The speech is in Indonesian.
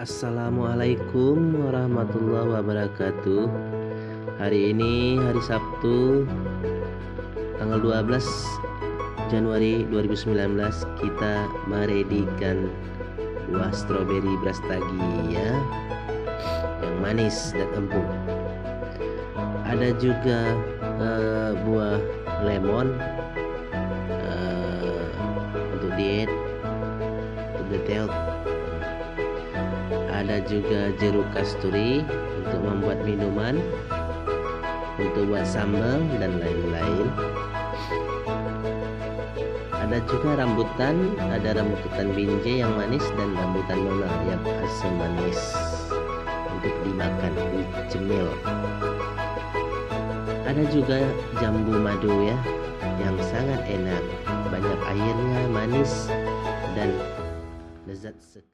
Assalamualaikum warahmatullahi wabarakatuh. Hari ini hari Sabtu tanggal 12 Januari 2019, kita meredikan buah stroberi brastagi ya, yang manis dan empuk. Ada juga buah lemon untuk diet, untuk detail. Ada juga jeruk kasturi untuk membuat minuman, untuk buat sambal dan lain-lain. Ada juga rambutan, ada rambutan binjai yang manis dan rambutan nona yang asam manis untuk dimakan, dicemil. Ada juga jambu madu ya, yang sangat enak, banyak airnya, manis dan lezat sekali.